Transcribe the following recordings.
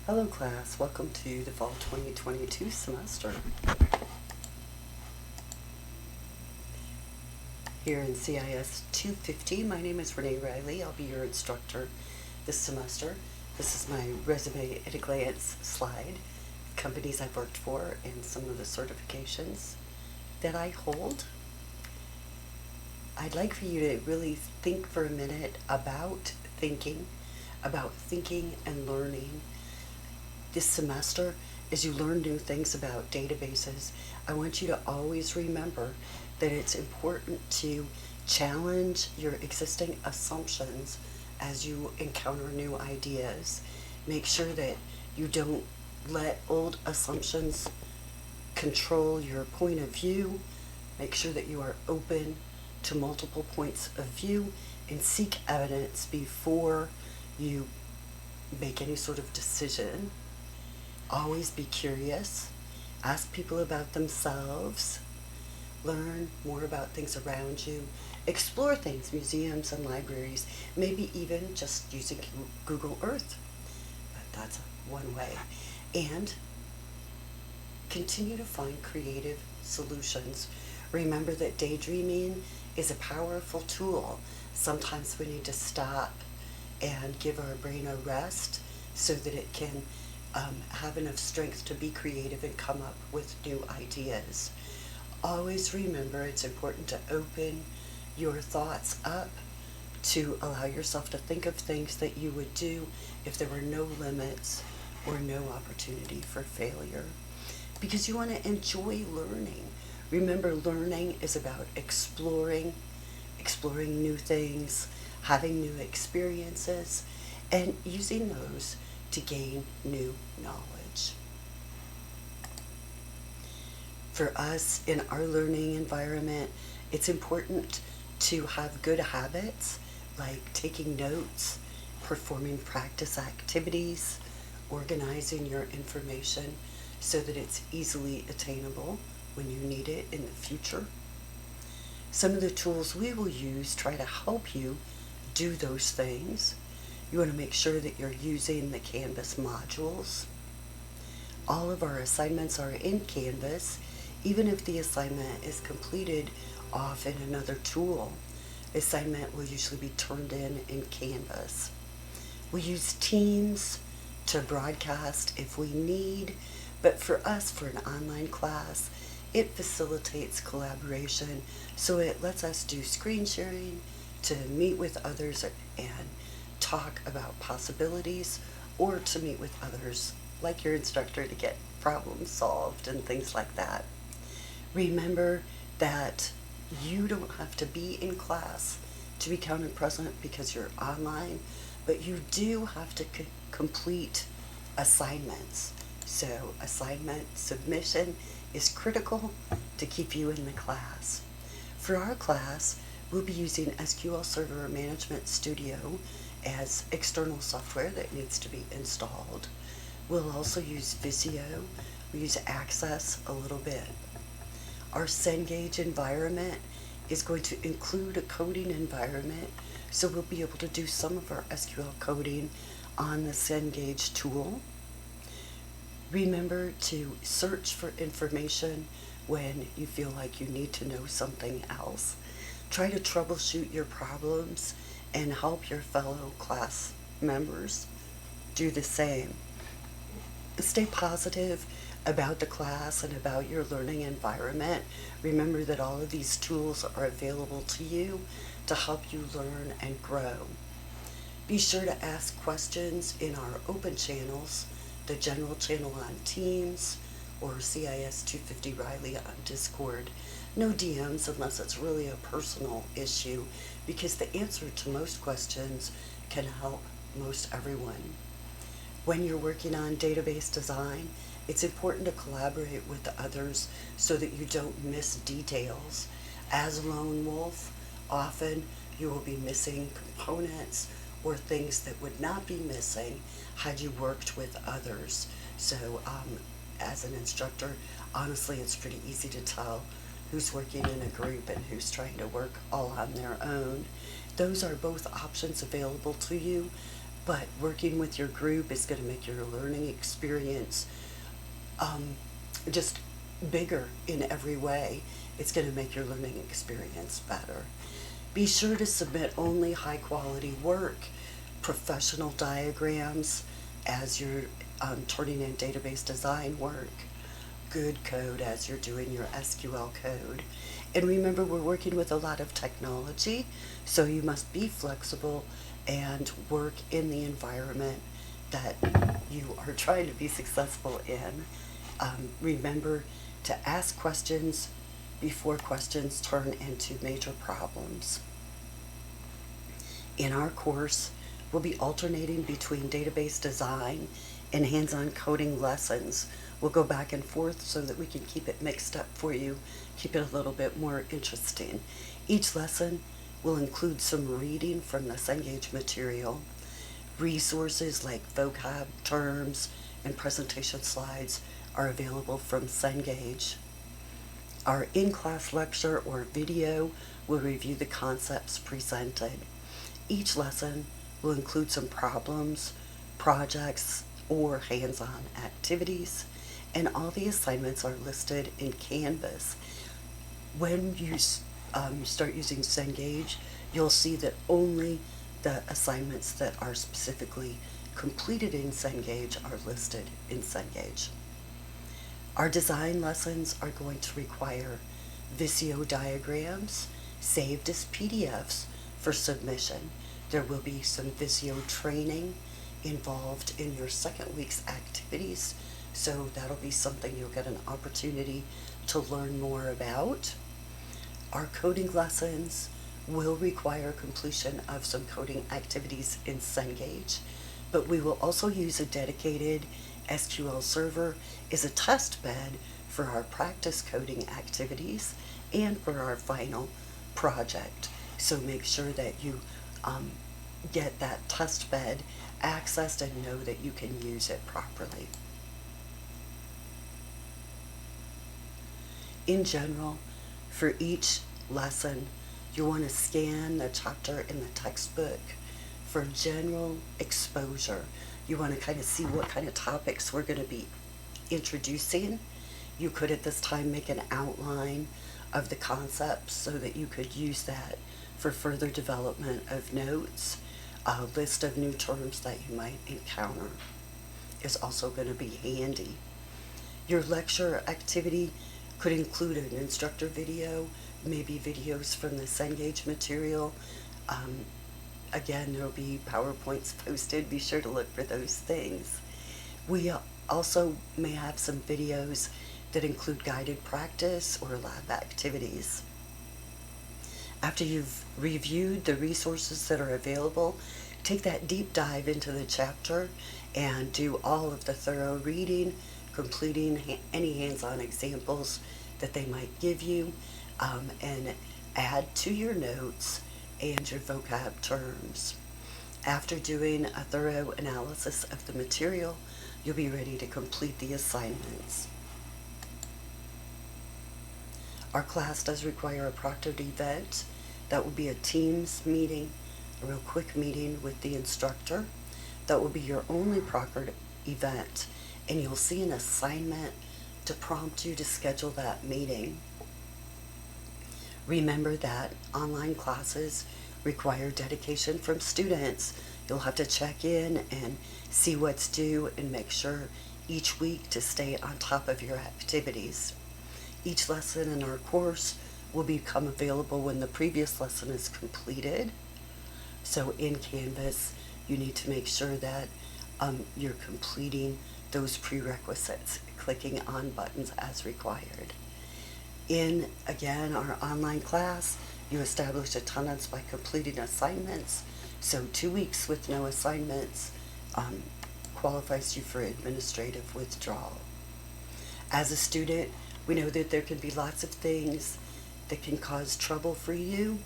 Hello class, welcome to the fall 2022 semester. Here in CIS250, my name is Renee Riley. I'll be your instructor this semester. This is my resume at a glance slide, companies I've worked for and some of the certifications that I hold. I'd like for you to really think for a minute about thinking and learning. This semester, as you learn new things about databases, I want you to always remember that it's important to challenge your existing assumptions as you encounter new ideas. Make sure that you don't let old assumptions control your point of view. Make sure that you are open to multiple points of view and seek evidence before you make any sort of decision. Always be curious, ask people about themselves, learn more about things around you, explore things, museums and libraries, maybe even just using Google Earth. But that's one way. And continue to find creative solutions. Remember that daydreaming is a powerful tool. Sometimes we need to stop and give our brain a rest so that it can have enough strength to be creative and come up with new ideas. Always remember it's important to open your thoughts up to allow yourself to think of things that you would do if there were no limits or no opportunity for failure. Because you want to enjoy learning. Remember, learning is about exploring new things, having new experiences, and using those to gain new knowledge. For us in our learning environment, it's important to have good habits like taking notes, performing practice activities, organizing your information so that it's easily attainable when you need it in the future. Some of the tools we will use try to help you do those things. You want to make sure that you're using the Canvas modules. All of our assignments are in Canvas, even if the assignment is completed off in another tool. The assignment will usually be turned in Canvas. We use Teams to broadcast if we need, but for us, for an online class, it facilitates collaboration, so it lets us do screen sharing to meet with others and talk about possibilities, or to meet with others like your instructor to get problems solved and things like that. Remember that you don't have to be in class to be counted present because you're online, but you do have to complete assignments. So assignment submission is critical to keep you in the class. For our class, we'll be using SQL Server Management Studio as external software that needs to be installed. We'll also use Visio. We use Access a little bit. Our Cengage environment is going to include a coding environment, so we'll be able to do some of our SQL coding on the Cengage tool. Remember to search for information when you feel like you need to know something else. Try to troubleshoot your problems and help your fellow class members do the same. Stay positive about the class and about your learning environment. Remember that all of these tools are available to you to help you learn and grow. Be sure to ask questions in our open channels, the general channel on Teams or CIS250 Riley on Discord. No DMs unless it's really a personal issue, because the answer to most questions can help most everyone. When you're working on database design, it's important to collaborate with others so that you don't miss details. As a lone wolf, often you will be missing components or things that would not be missing had you worked with others. So as an instructor, honestly, it's pretty easy to tell who's working in a group and who's trying to work all on their own. Those are both options available to you. but working with your group is going to make your learning experience just bigger in every way. It's going to make your learning experience better. Be sure to submit only high quality work, professional diagrams as you're turning in database design work, good code as you're doing your SQL code. And remember, we're working with a lot of technology, so you must be flexible and work in the environment that you are trying to be successful in. Remember to ask questions before questions turn into major problems. In our course, we'll be alternating between database design and hands-on coding lessons. We'll go back and forth so that we can keep it mixed up for you, keep it a little bit more interesting. Each lesson will include some reading from the Cengage material. Resources like vocab terms and presentation slides are available from Cengage. Our in-class lecture or video will review the concepts presented. Each lesson will include some problems, projects, or hands-on activities, and all the assignments are listed in Canvas. When you start using Cengage, you'll see that only the assignments that are specifically completed in Cengage are listed in Cengage. Our design lessons are going to require Visio diagrams saved as PDFs for submission. There will be some Visio training involved in your second week's activities, so that'll be something you'll get an opportunity to learn more about. Our coding lessons will require completion of some coding activities in Cengage, but we will also use a dedicated SQL server as a test bed for our practice coding activities and for our final project. So make sure that you get that test bed accessed and know that you can use it properly. In general, for each lesson, you want to scan the chapter in the textbook for general exposure. You want to kind of see what kind of topics we're going to be introducing. You could at this time make an outline of the concepts so that you could use that for further development of notes. A list of new terms that you might encounter is also going to be handy. Your lecture activity could include an instructor video, maybe videos from the Cengage material. Again, there will be PowerPoints posted. Be sure to look for those things. We also may have some videos that include guided practice or lab activities. After you've reviewed the resources that are available, take that deep dive into the chapter and do all of the thorough reading, completing any hands-on examples that they might give you, and add to your notes and your vocab terms. After doing a thorough analysis of the material, you'll be ready to complete the assignments. Our class does require a proctored event. That will be a Teams meeting, a real quick meeting with the instructor. That will be your only proctored event, and you'll see an assignment to prompt you to schedule that meeting. Remember that online classes require dedication from students. You'll have to check in and see what's due and make sure each week to stay on top of your activities. Each lesson in our course will become available when the previous lesson is completed. So in Canvas, you need to make sure that you're completing those prerequisites, clicking on buttons as required. In, again, our online class, you establish attendance by completing assignments. So 2 weeks with no assignments qualifies you for administrative withdrawal. As a student, we know that there can be lots of things that can cause trouble for you,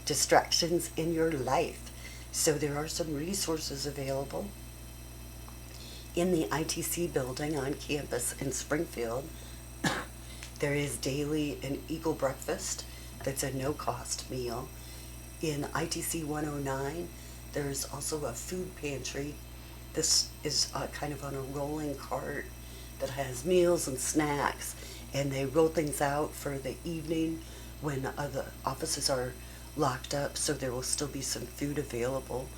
distractions in your life. So there are some resources available in the ITC building on campus in Springfield. There is daily an Eagle breakfast that's a no-cost meal. In ITC 109, There's also a food pantry. This is kind of on a rolling cart that has meals and snacks, and they roll things out for the evening when the offices are locked up, so there will still be some food available,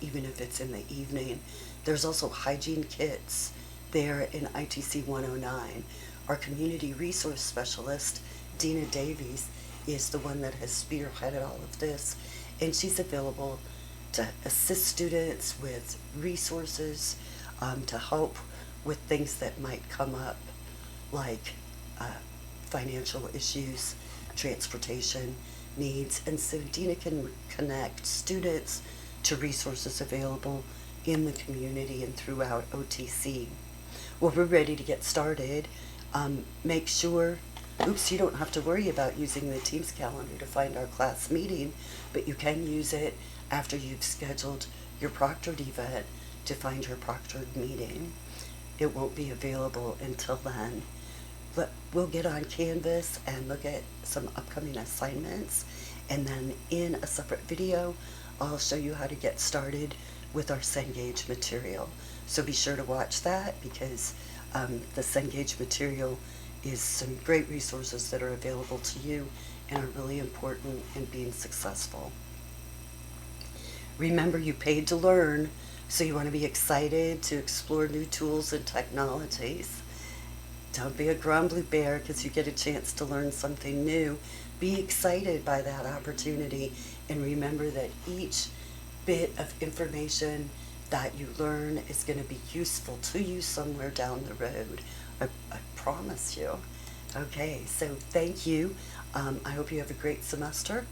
even if it's in the evening. There's also hygiene kits there in ITC 109. Our community resource specialist, Dina Davies, is the one that has spearheaded all of this, and she's available to assist students with resources, to help with things that might come up, like financial issues, transportation needs, and so Dina can connect students to resources available in the community and throughout OTC. Well, we're ready to get started. Make sure, oops, you don't have to worry about using the Teams calendar to find our class meeting, but you can use it after you've scheduled your proctored event to find your proctored meeting. It won't be available until then. But we'll get on Canvas and look at some upcoming assignments, and then in a separate video I'll show you how to get started with our Cengage material. So be sure to watch that, because the Cengage material is some great resources that are available to you and are really important in being successful. Remember, you paid to learn, so you want to be excited to explore new tools and technologies. Don't be a grumbly bear because you get a chance to learn something new. Be excited by that opportunity, and remember that each bit of information that you learn is going to be useful to you somewhere down the road. I promise you. Okay, so thank you. I hope you have a great semester,